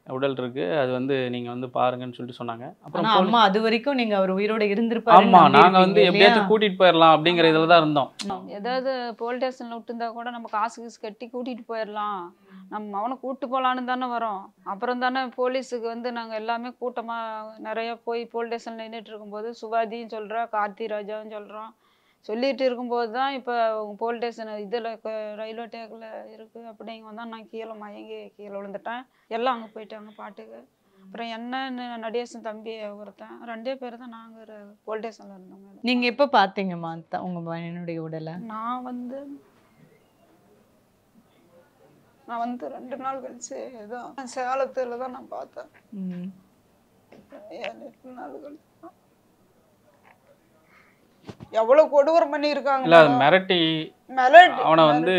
உடல் இருக்கு, அது வந்து நீங்க வந்து பாருங்கன்னு சொல்லிட்டு சொன்னாங்க. அப்புறம் அம்மா அது வரைக்கும் நீங்க அவர் உயிரோட இருந்திருப்பாரு. ஆமா, நாங்க வந்து எப்படியாச்சும் கூட்டிட்டு போயிடலாம் அப்படிங்கிற இதுல தான் இருந்தோம். ஏதாவது போலீஸ் ஸ்டேஷன்ல விட்டுருந்தா கூட நம்ம காசு கட்டி கூட்டிட்டு போயிடலாம், நம்ம அவனை கூட்டு போகலான்னு தானே வரோம். அப்புறம் தானே போலீஸுக்கு வந்து நாங்கள் எல்லாமே கூட்டமாக நிறைய போய் போலீஸ் ஸ்டேஷனில் நின்றுட்டு இருக்கும்போது சுவாதியும் சொல்கிறோம், கார்த்தி ராஜாவும் சொல்கிறோம், சொல்லிட்டு இருக்கும்போது தான் இப்போ போலீஸ் ஸ்டேஷன் இதில் ரயில்வே டேக்கில் இருக்குது அப்படிங்க வந்தால் நான் கீழே மயங்கி கீழே விழுந்துட்டேன். எல்லாம் அங்கே போயிட்டாங்க பாட்டுக்கு. அப்புறம் என்ன நடேசன் தம்பி ஒருத்தன் 2 பேர் தான் நாங்கள் போலீஸ் ஸ்டேஷனில் இருந்தோம். நீங்கள் எப்போ பார்த்தீங்கம்மா உங்கள் பையனுடைய உடலை? நான் வந்து 2 நாள் கழிச்சு ஏதோ சேலத்தில் தான் நான் பார்த்தேன். 8 நாள் கழிச்சு எவ்வளவு கொடூரம் பண்ணிருக்காங்க. இல்ல மிரட்டி அவனை வந்து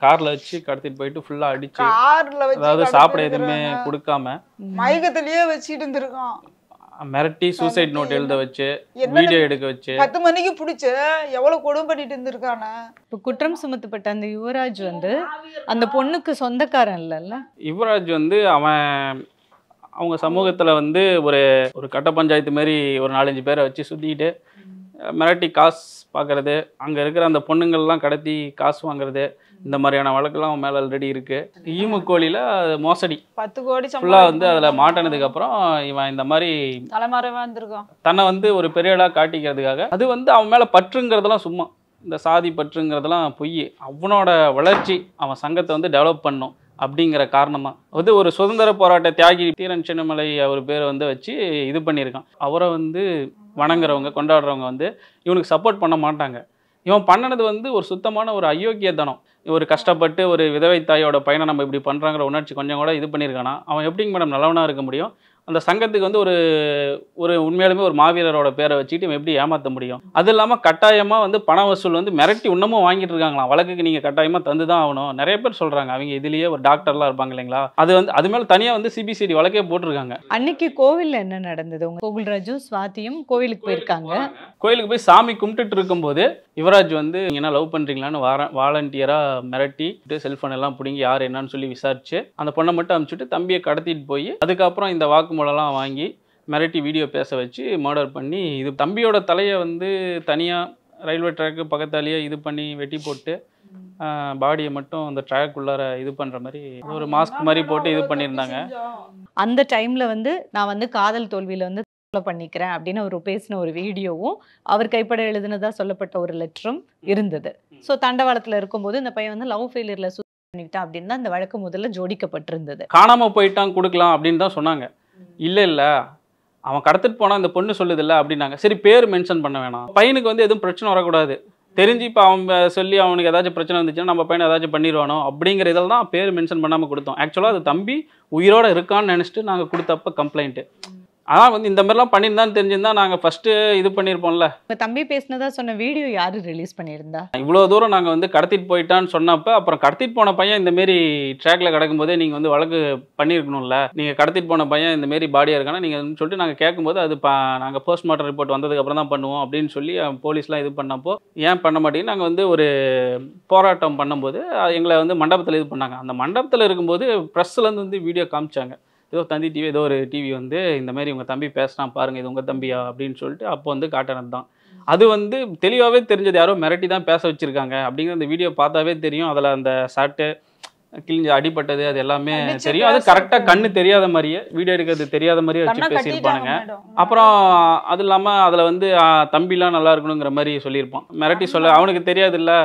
கார்ல வச்சு கடத்திட்டு போயிட்டு ஃபுல்லா அடிச்சு கார்ல வச்சு அதாவது சாப்பிட எதுவுமே கொடுக்காம மயக்கத்திலேயே வச்சிட்டு இருந்திருக்கான். மிரட்டி சூசைட் நோட் எழுத வச்சு வீடியோ எடுக்க வச்சு 10 மணிக்கு பிடிச்சு எவ்வளவு கொடுமை பண்ணிட்டு இருந்திருக்கானே. இப்போ குற்றம் சுமத்தப்பட்ட அந்த யுவராஜ் வந்து அந்த பொண்ணுக்கு சொந்தக்காரன் இல்லைல்ல? யுவராஜ் வந்து அவங்க சமூகத்துல வந்து ஒரு கட்ட பஞ்சாயத்து மாதிரி ஒரு 4-5 பேரை வச்சு சுத்திக்கிட்டு மிரட்டி காசு பார்க்கறது, அங்கே இருக்கிற அந்த பொண்ணுங்கள்லாம் கடத்தி காசு வாங்குறது, இந்த மாதிரியான வழக்கெல்லாம் அவன் மேலே ஆல்ரெடி இருக்குது. ஈமு கோழியில் மோசடி 10 கோடி ஃபுல்லாக வந்து அதில் மாட்டினதுக்கப்புறம் இவன் இந்த மாதிரி தலைமறைவாக இருந்திருக்கான். தன்னை வந்து ஒரு பெரியடாக காட்டிக்கிறதுக்காக அது வந்து அவன் மேலே பற்றுங்கிறதெல்லாம் சும்மா, இந்த சாதி பற்றுங்கிறதெல்லாம் பொய். அவனோட வளர்ச்சி அவன் சங்கத்தை வந்து டெவலப் பண்ணும் அப்படிங்கிற காரணமாக வந்து ஒரு சுதந்திர போராட்ட தியாகி தீரன் சின்னமலை அவர் பேரை வந்து வச்சு இது பண்ணியிருக்கான். அவரை வந்து வணங்குறவங்க கொண்டாடுறவங்க வந்து இவனுக்கு சப்போர்ட் பண்ண மாட்டாங்க. இவன் பண்ணினது வந்து ஒரு சுத்தமான ஒரு அயோக்கியத்தனம். ஒரு கஷ்டப்பட்டு ஒரு விதவை தாயோட பையனை நம்ம இப்படி பண்ணுறாங்கிற உணர்ச்சி கொஞ்சம் கூட இது பண்ணியிருக்கானா அவன் எப்படிங்க மேடம் நல்லவனாக இருக்க முடியும்? அந்த சங்கத்துக்கு வந்து ஒரு உண்மையாலுமே ஒரு மாவீரரோட பேரை வச்சுக்கிட்டு இவன் எப்படி ஏமாற்ற முடியும்? அது இல்லாமல் கட்டாயமாக வந்து பண வசூல் வந்து மிரட்டி இன்னமும் வாங்கிட்டு இருக்காங்களாம். வழக்குக்கு நீங்கள் கட்டாயமாக தந்து தான் ஆகணும். நிறைய பேர் சொல்கிறாங்க. அவங்க இதுலேயே ஒரு டாக்டர்லாம் இருப்பாங்க இல்லைங்களா, அது மேலே தனியாக வந்து சிபிசிடி வழக்கே போட்டிருக்காங்க. அன்னைக்கு கோவிலில் என்ன நடந்தது? உங்க கோகுல்ராஜும் ஸ்வாதியும் கோவிலுக்கு போயிருக்காங்க. கோயிலுக்கு போய் சாமி கும்பிட்டுட்டு இருக்கும்போது யுவராஜ் வந்து நீங்கள் என்ன லவ் பண்ணுறீங்களான்னு வாலண்டியராக மிரட்டி செல்ஃபோன் எல்லாம் பிடிங்கி யார் என்னன்னு சொல்லி விசாரிச்சு அந்த பொண்ணை மட்டும் அனுப்பிச்சுட்டு தம்பியை கடத்திட்டு போய் அதுக்கப்புறம் இந்த வாக்குமூலம்லாம் வாங்கி மிரட்டி வீடியோ பேச வச்சு மர்டர் பண்ணி இது தம்பியோட தலையை வந்து தனியாக ரயில்வே ட்ராக்கு பக்கத்தாலேயே இது பண்ணி வெட்டி போட்டு பாடியை மட்டும் அந்த ட்ராக்குள்ளார இது பண்ணுற மாதிரி ஒரு மாஸ்க் மாதிரி போட்டு இது பண்ணியிருந்தாங்க. அந்த டைமில் வந்து நான் வந்து காதல் தோல்வியில் வந்து பண்ணிக்கிறேன் அப்படின்னு அவர் பேசின ஒரு வீடியோவும் அவர் கைப்பட எழுதுனதா சொல்லப்பட்ட ஒரு லெட்டரும் இருந்தது. ஸோ தண்டவாளத்தில் இருக்கும்போது இந்த பையன் வந்து லவ் ஃபெயிலியர்ல பண்ணிக்கிட்டான் அப்படின்னு தான் இந்த வழக்கு முதல்ல ஜோடிக்கப்பட்டிருந்தது. காணாம போயிட்டான் கொடுக்கலாம் அப்படின்னு தான் சொன்னாங்க. இல்லை அவன் கடத்திட்டு போனா இந்த பொண்ணு சொல்லுது இல்லை அப்படின்னாங்க. சரி பேர் மென்ஷன் பண்ண வேணாம், பையனுக்கு வந்து எதுவும் பிரச்சனை வரக்கூடாது, தெரிஞ்சு இப்போ அவன் சொல்லி அவனுக்கு ஏதாச்சும் பிரச்சனை வந்துச்சுன்னா நம்ம பையனை ஏதாச்சும் பண்ணிடுவானோ அப்படிங்கிற இதில் தான் பேர் மென்ஷன் பண்ணாமல் கொடுத்தோம். ஆக்சுவலாக அது தம்பி உயிரோட இருக்கான்னு நினச்சிட்டு நாங்கள் கொடுத்தப்ப கம்ப்ளைண்ட்டு. ஆனால் வந்து இந்த மாதிரிலாம் பண்ணியிருந்தான்னு தெரிஞ்சிருந்தா நாங்கள் ஃபஸ்ட்டு இது பண்ணியிருப்போம்ல. உங்கள் தம்பி பேசினதா சொன்ன வீடியோ யார் ரிலீஸ் பண்ணியிருந்தா? இவ்வளோ தூரம் நாங்கள் வந்து கடத்திட்டு போயிட்டான்னு சொன்னப்போ அப்புறம் கடத்திட்டு போன பையன் இந்தமாரி ட்ராக்ல கிடக்கும்போதே நீங்கள் வந்து வழக்கு பண்ணியிருக்கணும்ல. நீங்கள் கடத்திட்டு போன பையன் இந்தமாரி பாடியாக இருக்கானா நீங்கள் சொல்லிட்டு நாங்கள் கேட்கும்போது அது நாங்கள் போஸ்ட்மார்ட்டம் ரிப்போர்ட் வந்ததுக்கப்புறம் தான் பண்ணுவோம் அப்படின்னு சொல்லி போலீஸ்லாம் இது பண்ணப்போ ஏன் பண்ண மாட்டேங்க நாங்கள் வந்து ஒரு போராட்டம் பண்ணும்போது எங்களை வந்து மண்டபத்தில் இது பண்ணாங்க. அந்த மண்டபத்தில் இருக்கும்போது ப்ரெஸ்லேருந்து வந்து வீடியோ காமிச்சாங்க. ஏதோ தந்தி டிவி ஏதோ ஒரு டிவி வந்து இந்த மாதிரி உங்கள் தம்பி பேசுகிறான் பாருங்கள், இது உங்கள் தம்பியா அப்படின்னு சொல்லிட்டு அப்போ வந்து காட்டினது தான். அது வந்து தெளிவாகவே தெரிஞ்சது யாரோ மிரட்டி தான் பேச வச்சுருக்காங்க அப்படிங்கிற அந்த வீடியோ பார்த்தாவே தெரியும். அதில் அந்த ஷாட்டு கிழிஞ்சு அடிபட்டது அது எல்லாமே அடிச்சு தெரியும். அது பேச கரெக்டாக வைக்கணும். கண்ணு தெரியாத மாதிரியே வீடியோ எடுக்கிறது தெரியாத மாதிரியே கண்ணை வச்சு பேசியிருப்பானுங்க. கட்டிட்டாங்க மேடம். அப்புறம் அது இல்லாமல் அதில் வந்து தம்பிலாம் நல்லா இருக்கணுங்கிற மாதிரி சொல்லியிருப்பான். மிரட்டி சொல்ல அவனுக்கு தெரியாது இல்லை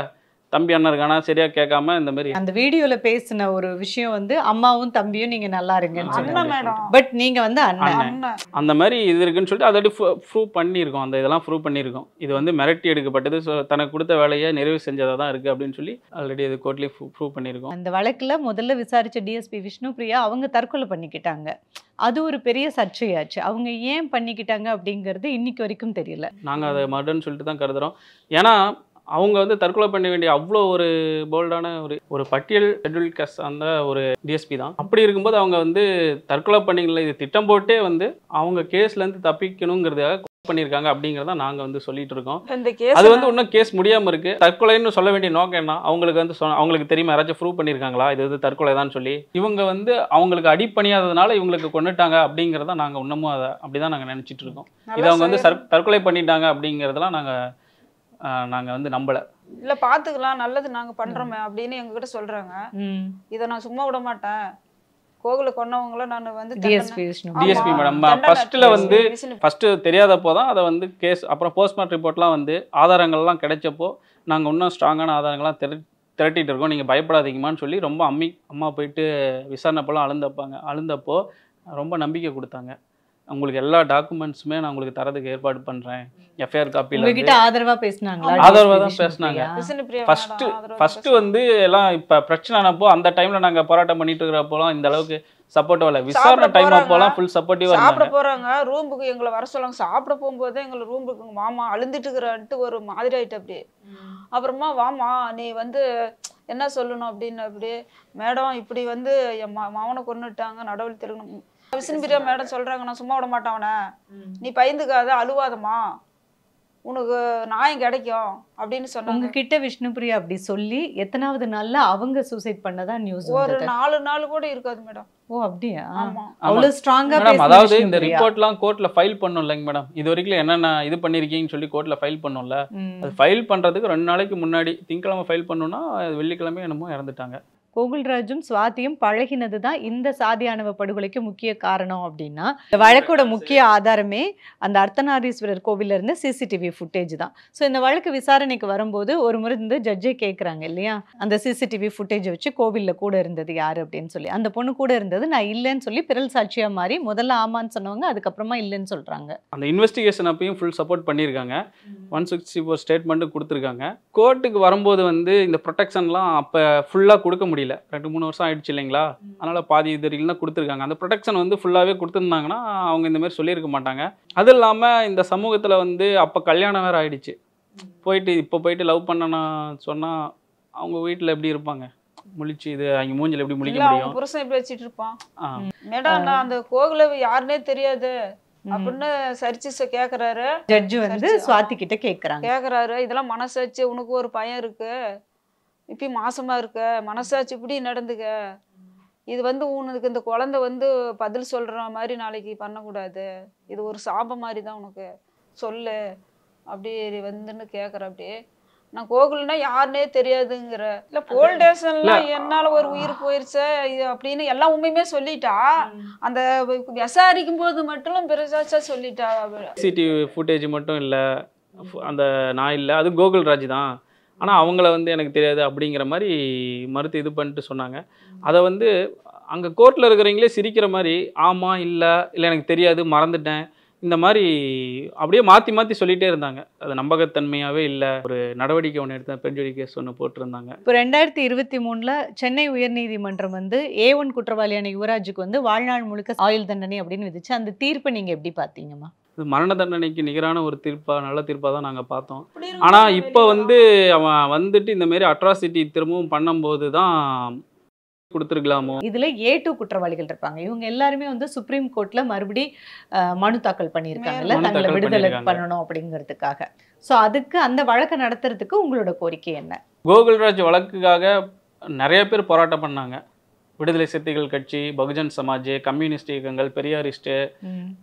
தம்பி அண்ணன் இருக்கானா சரியாக கேட்காம இந்த மாதிரி. அந்த வீடியோல பேசின ஒரு விஷயம் வந்து அம்மாவும் தம்பியும் நீங்க நல்லா இருங்கன்னு அண்ணன் சொன்னாங்க. மேடம். பட் நீங்க வந்து அண்ணன். அண்ணன். அந்த மாதிரி இது இருக்குன்னு சொல்லிட்டு அதை ப்ரூவ் பண்ணியிருக்கோம். அந்த இதெல்லாம் ப்ரூவ் பண்ணியிருக்கோம். இது வந்து மிரட்டி எடுக்கப்பட்டது. ஸோ தனக்கு கொடுத்த வேலையை நிறைவு செஞ்சதாக தான் இருக்குது அப்படின்னு சொல்லி ஆல்ரெடி அது கோர்ட்லேயே ப்ரூவ் பண்ணியிருக்கோம். அந்த வழக்குல முதல்ல விசாரிச்ச டிஎஸ்பி விஷ்ணுபிரியா அவங்க தற்கொலை பண்ணிக்கிட்டாங்க. அது ஒரு பெரிய சர்ச்சையாச்சு. அவங்க ஏன் பண்ணிக்கிட்டாங்க அப்படிங்கிறது இன்னைக்கு வரைக்கும் தெரியல. நாங்கள் அதை மர்டர்னு சொல்லிட்டு தான் கருதுகிறோம். ஏன்னா அவங்க வந்து தற்கொலை பண்ண வேண்டிய அவ்வளோ ஒரு போல்டான ஒரு பட்டியல் ஷெட்யூல் காஸ்ட் அந்த ஒரு டிஎஸ்பி தான். அப்படி இருக்கும்போது அவங்க வந்து தற்கொலை பண்ணிக்கல, இது திட்டம் போட்டே வந்து அவங்க கேஸ்லேருந்து தப்பிக்கணுங்கிறதுக்காக பண்ணியிருக்காங்க அப்படிங்கிறத நாங்கள் வந்து சொல்லிட்டு இருக்கோம். இந்த கேஸ் அது வந்து இன்னும் கேஸ் முடியாமல் இருக்கு. தற்கொலைன்னு சொல்ல வேண்டிய நோக்கம் என்ன? அவங்களுக்கு வந்து அவங்களுக்கு தெரியுமா யாராச்சும் ப்ரூவ் பண்ணியிருக்காங்களா இது வந்து தற்கொலை தான் சொல்லி? இவங்க வந்து அவங்களுக்கு அடிப்பணியாததுனால இவங்களுக்கு கொண்டுட்டாங்க அப்படிங்கிறத நாங்கள் இன்னமும் அதை அப்படிதான் நாங்கள் நினச்சிட்டு இருக்கோம். இது அவங்க வந்து தற்கொலை பண்ணிட்டாங்க அப்படிங்கிறதெல்லாம் நாங்கள் வந்து நம்பலை. இல்ல பாத்துக்கலாம் நல்லது நாங்க பண்றோமே அப்படின்னு எங்ககிட்ட சொல்றாங்க. இதை நான் சும்மா விட மாட்டேன். கோகுல கொன்னவங்கள நான் வந்து டிஎஸ்பி டிஎஸ்பி மேடம் ஃபர்ஸ்ட்ல வந்து ஃபர்ஸ்ட் தெரியாதப்போ தான் அதை வந்து கேஸ் அப்புறம் போஸ்ட்மார்ட்டம் ரிப்போர்ட்லாம் வந்து ஆதாரங்கள்லாம் கிடைச்சப்போ நாங்கள் இன்னும் ஸ்ட்ராங்கான ஆதாரங்கள்லாம் திரட்டிட்டு இருக்கோம். நீங்கள் பயப்படாதீங்கம்மான்னு சொல்லி ரொம்ப அம்மா போயிட்டு விசாரணைப்பெல்லாம் அழுந்தப்போ ரொம்ப நம்பிக்கை கொடுத்தாங்க. உங்களுக்கு எல்லா டாக்குமெண்ட்ஸுமே நான் உங்களுக்கு தரதுக்கு ஏற்பாடு பண்ணுறேன். எஃப்ஐஆர் காப்பியில் உங்ககிட்ட ஆதரவா பேசினாங்களா? ஆதரவாக தான் பேசினாங்க. ஃபர்ஸ்ட் வந்து எல்லாம் இப்போ பிரச்சனை ஆனப்போ அந்த டைமில் நாங்கள் போராட்டம் பண்ணிட்டு இருக்கிறப்போலாம் இந்த அளவுக்கு சப்போர்ட்டிவா இல்லை. விசாரணை டைம் அப்போலாம் ஃபுல் சப்போர்ட்டிவா சாப்பிட போறாங்க. ரூமுக்கு எங்களை வர சொல்லுவாங்க. சாப்பிட போகும்போதே எங்களை ரூமுக்கு மாமா அழுந்துட்டு இருக்கிறான்ட்டு ஒரு மாதிரி ஆயிட்டு. அப்படி அப்புறமா வாமா நீ வந்து என்ன சொல்லணும் அப்படின்னு அப்படி மேடம் இப்படி வந்து என் மாவனை கொன்னுட்டாங்க நடவடிக்கை எடுக்கணும். விஷ்ணுபிரியா மேடம் சொல்றாங்க நான் சும்மா விட மாட்டேன் அவனை, நீ பயந்துக்காத அழுவாதம்மா உனக்கு நியாயம் கிடைக்கும் அப்படின்னு சொன்னாங்க. உங்ககிட்ட விஷ்ணுபிரியா அப்படி சொல்லி எத்தனாவது நாள்ல அவங்க சூசைட் பண்ணதா நியூஸ் ஒரு 4 நாள் கூட இருக்காது மேடம். ஓ அப்படியா? ஆமா. அவ்வளவு ஸ்ட்ராங்கா மேடம் அதாவது இந்த ரிப்போர்ட்லாம் கோர்ட்ல ஃபைல் பண்ணோம் இல்லைங்க மேடம். இது வரைக்கும் என்னென்ன இது பண்ணிருக்கீங்கன்னு சொல்லி கோர்ட்ல ஃபைல் பண்ணோம்ல. அது ஃபைல் பண்றதுக்கு 2 நாளைக்கு முன்னாடி திங்கக்கிழமை ஃபைல் பண்ணோம்னா வெள்ளிக்கிழமை என்னமோ இறந்துட்டாங்க. கோகுல்ராஜும் சுவாதியும் பழகினது தான் இந்த சாதி ஆணவ படுகொலைக்கு முக்கிய காரணம் அப்படின்னா இந்த வழக்கோட முக்கிய ஆதாரமே அந்த அர்த்தநாரீஸ்வரர் கோவில்ல இருந்து சிசிடிவி ஃபுட்டேஜ் தான். ஸோ இந்த வழக்கு விசாரணைக்கு வரும்போது ஒரு முறை இந்த ஜட்ஜே கேட்குறாங்க இல்லையா, அந்த சிசிடிவி ஃபுட்டேஜை வச்சு கோவில்ல கூட இருந்தது யாரு அப்படின்னு சொல்லி. அந்த பொண்ணு கூட இருந்தது நான் இல்லைன்னு சொல்லி பிறல் சாட்சியா மாறி முதல்ல ஆமான்னு சொன்னவங்க அதுக்கப்புறமா இல்லைன்னு சொல்றாங்க. அந்த இன்வெஸ்டிகேஷன் அப்பயும் ஃபுல் சப்போர்ட் பண்ணியிருக்காங்க. 164 ஸ்டேட்மெண்ட்டு கொடுத்துருக்காங்க. கோர்ட்டுக்கு வரும்போது வந்து இந்த ப்ரொடெக்ஷன்லாம் அப்போ ஃபுல்லாக கொடுக்க முடியல. 2-3 வருஷம் ஆயிடுச்சு இல்லைங்களா, அதனால் பாதி இது வரைக்கும் தான் கொடுத்துருக்காங்க. அந்த ப்ரொடெக்ஷன் வந்து ஃபுல்லாகவே கொடுத்துருந்தாங்கன்னா அவங்க இந்த மாதிரி சொல்லியிருக்க மாட்டாங்க. அது இல்லாமல் இந்த சமூகத்தில் வந்து அப்போ கல்யாணம் வேறு ஆயிடுச்சு. போயிட்டு லவ் பண்ணனா சொன்னால் அவங்க வீட்டில் எப்படி இருப்பாங்க, முழிச்சு இது அவங்க மூஞ்சில் எப்படி முழிக்க முடியும்? புருஷன் எப்படி வச்சுட்டு இருப்பான். மேடம் நான் அந்த கோகுல யாருன்னே தெரியாது அப்படின்னு சரிச்சு கேக்குறாரு. ஜட்ஜு வந்து சுவாதி கிட்ட கேக்குறாரு இதெல்லாம் மனசாச்சு உனக்கு ஒரு பையன் இருக்கு, இப்ப மாசமா இருக்க, மனசாச்சு இப்படி நடந்துக்க, இது வந்து உனக்கு இந்த குழந்தை வந்து பதில் சொல்ற மாதிரி நாளைக்கு பண்ணக்கூடாது, இது ஒரு சாபம் மாதிரி தான் உனக்கு சொல்லு அப்படி வந்துன்னு கேக்குற. அப்படி நான் கோகுல்னா யாருன்னே தெரியாதுங்கிற இல்ல போல் ஸ்டேஷன்ல என்னால ஒரு உயிர் போயிருச்சு அப்படின்னு எல்லா உண்மையுமே சொல்லிட்டா. அந்த விசாரிக்கும் போது மட்டும் பெருசாச்சா சொல்லிட்டா. சிசிடிவி ஃபுட்டேஜ் மட்டும் இல்லை, அந்த நான் இல்லை, அது கோகுல்ராஜ் தான், ஆனால் அவங்கள வந்து எனக்கு தெரியாது அப்படிங்கிற மாதிரி மறுத்து இது பண்ணிட்டு சொன்னாங்க. அதை வந்து அங்கே கோர்ட்டில் இருக்கிறவங்களே சிரிக்கிற மாதிரி ஆமாம் இல்லை எனக்கு தெரியாது மறந்துட்டேன் இந்த மாதிரி அப்படியே மாற்றி சொல்லிகிட்டே இருந்தாங்க. அது நம்பகத்தன்மையாகவே இல்லை. ஒரு நடவடிக்கை ஒன்று எடுத்த பெருஞ்சொலி கேஸ் ஒன்று போட்டிருந்தாங்க. இப்போ 2023 சென்னை உயர்நீதிமன்றம் வந்து A1 குற்றவாளியான யுவராஜுக்கு வந்து வாழ்நாள் முழுக்க ஆயுள் தண்டனை அப்படின்னு விதிச்சு அந்த தீர்ப்பை நீங்கள் எப்படி பார்த்தீங்கம்மா? இது மரண தண்டனைக்கு நிகரான ஒரு நல்ல தீர்ப்பாக தான் நாங்கள் பார்த்தோம். ஆனால் இப்போ வந்து அவன் வந்துட்டு இந்தமாரி அட்ராசிட்டி திரும்பவும் பண்ணும்போது தான் கொடுத்துருக்கலாமோ. இதுல A2 குற்றவாளிகள் இருப்பாங்க. இவங்க எல்லாருமே வந்து சுப்ரீம் கோர்ட்ல மறுபடி மனு தாக்கல் பண்ணியிருக்காங்கல்ல, தங்களை விடுதலை பண்ணணும் அப்படிங்கிறதுக்காக. ஸோ அதுக்கு அந்த வழக்கை நடத்துறதுக்கு உங்களோட கோரிக்கை என்ன? கோகுல்ராஜ் வழக்குக்காக நிறைய பேர் போராட்டம் பண்ணாங்க. விடுதலை சிறுத்தைகள் கட்சி, பகுஜன் சமாஜ், கம்யூனிஸ்ட் இயக்கங்கள், பெரியாரிஸ்ட்டு,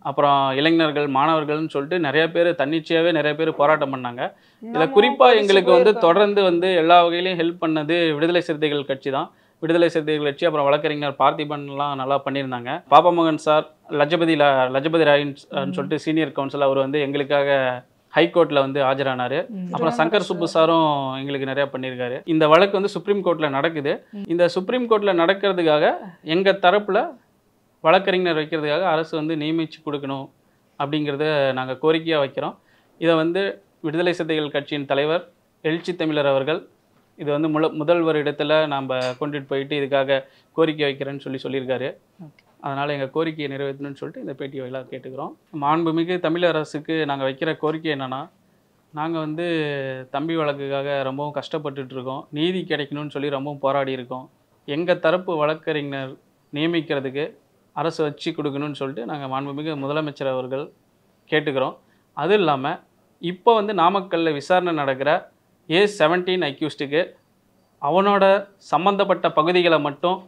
அப்புறம் இளைஞர்கள், மாணவர்கள்னு சொல்லிட்டு நிறைய பேர் தன்னிச்சையாகவே நிறைய பேர் போராட்டம் பண்ணாங்க. இதில் குறிப்பாக எங்களுக்கு வந்து தொடர்ந்து வந்து எல்லா வகையிலையும் ஹெல்ப் பண்ணது விடுதலை சிறுத்தைகள் கட்சி தான். விடுதலை சிறுத்தைகள் கட்சி, அப்புறம் வழக்கறிஞர் பார்த்திபன்லாம் நல்லா பண்ணியிருந்தாங்க. பாப்பா மோகன் சார், லஜபதி ராயின்னு சொல்லிட்டு சீனியர் கவுன்சில், அவர் வந்து எங்களுக்காக ஹைகோர்ட்டில் வந்து ஆஜரானார். அப்புறம் சங்கர் சுப்பு சாரும் எங்களுக்கு நிறையா பண்ணியிருக்காரு. இந்த வழக்கு வந்து சுப்ரீம் கோர்ட்டில் நடக்குது. இந்த சுப்ரீம் கோர்ட்டில் நடக்கிறதுக்காக எங்கள் தரப்பில் வழக்கறிஞர் வைக்கிறதுக்காக அரசு வந்து நியமித்து கொடுக்கணும் அப்படிங்கிறத நாங்கள் கோரிக்கையாக வைக்கிறோம். இதை வந்து விடுதலை சிறுத்தைகள் கட்சியின் தலைவர் எழுச்சி தமிழர் அவர்கள் இது வந்து முதல்வர் இடத்துல நாம் கொண்டுட்டு போயிட்டு இதுக்காக கோரிக்கை வைக்கிறேன்னு சொல்லியிருக்காரு. அதனால் எங்கள் கோரிக்கையை நிறைவேற்றணும்னு சொல்லிட்டு இந்த பேட்டி வாயிலாக கேட்டுக்கிறோம். மாண்புமிகு தமிழ் அரசுக்கு நாங்கள் வைக்கிற கோரிக்கை என்னென்னா, நாங்கள் வந்து தம்பி வழக்குக்காக ரொம்பவும் கஷ்டப்பட்டுட்ருக்கோம். நீதி கிடைக்கணும்னு சொல்லி ரொம்பவும் போராடி இருக்கோம். எங்கள் தரப்பு வழக்கறிஞர் நியமிக்கிறதுக்கு அரசு வச்சு கொடுக்கணும்னு சொல்லிட்டு நாங்கள் மாண்புமிகு முதலமைச்சர் அவர்கள் கேட்டுக்கிறோம். அதுவும் இல்லாமல் இப்போ வந்து நாமக்கல்லில் விசாரணை நடக்கிற A17 அக்யூஸ்டுக்கு அவனோட சம்மந்தப்பட்ட பகுதிகளை மட்டும்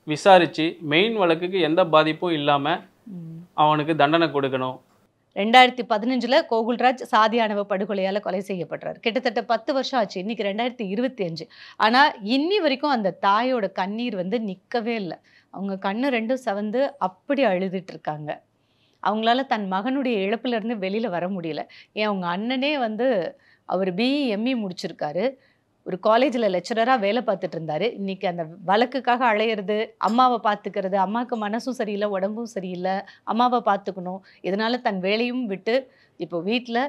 விசாரித்து மெயின் வழக்குக்கு எந்த பாதிப்பும் இல்லாமல் அவனுக்கு தண்டனை கொடுக்கணும். 2015 கோகுல்ராஜ் சாதி ஆணவ படுகொலையால் கொலை செய்யப்படுறாரு. கிட்டத்தட்ட 10 வருஷம் ஆச்சு. இன்னைக்கு 2025. ஆனால் இன்னி வரைக்கும் அந்த தாயோட கண்ணீர் வந்து நிற்கவே இல்லை. அவங்க கண்ணு ரெண்டும் செவந்து அப்படி அழுதுட்டு இருக்காங்க. அவங்களால தன் மகனுடைய இழப்பிலிருந்து வெளியில் வர முடியல. ஏன் அவங்க அண்ணனே வந்து அவர் BE ME முடிச்சிருக்காரு. ஒரு காலேஜில் லெக்சரராக வேலை பார்த்துட்டு இருந்தார். இன்றைக்கி அந்த வழக்குக்காக அலையிறது, அம்மாவை பார்த்துக்கிறது, அம்மாவுக்கு மனசும் சரியில்லை, உடம்பும் சரியில்லை, அம்மாவை பார்த்துக்கணும். இதனால் தன் வேலையும் விட்டு இப்போ வீட்டில்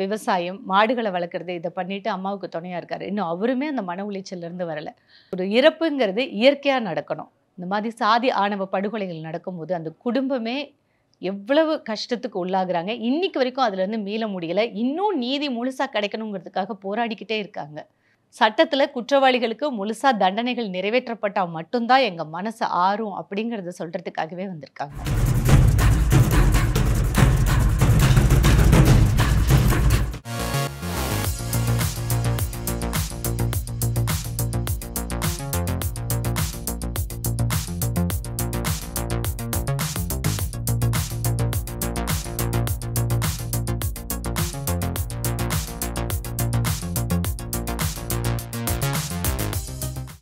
விவசாயம், மாடுகளை வளர்க்குறது, இதை பண்ணிவிட்டு அம்மாவுக்கு துணையாக இருக்கார். இன்னும் அவருமே அந்த மன உளைச்சல்லேருந்து வரலை. ஒரு இறப்புங்கிறது இயற்கையாக நடக்கணும். இந்த மாதிரி சாதி ஆணவ படுகொலைகள் நடக்கும்போது அந்த குடும்பமே எவ்வளவு கஷ்டத்துக்கு உள்ளாகுறாங்க. இன்னைக்கு வரைக்கும் அதுலேருந்து மீள முடியலை. இன்னும் நீதி முழுசாக கிடைக்கணுங்கிறதுக்காக போராடிக்கிட்டே இருக்காங்க. சட்டத்தில் குற்றவாளிகளுக்கு முழுசாக தண்டனைகள் நிறைவேற்றப்பட்டால் மட்டும்தான் எங்கள் மனசு ஆறும் அப்படிங்கிறத சொல்கிறதுக்காகவே வந்திருக்காங்க.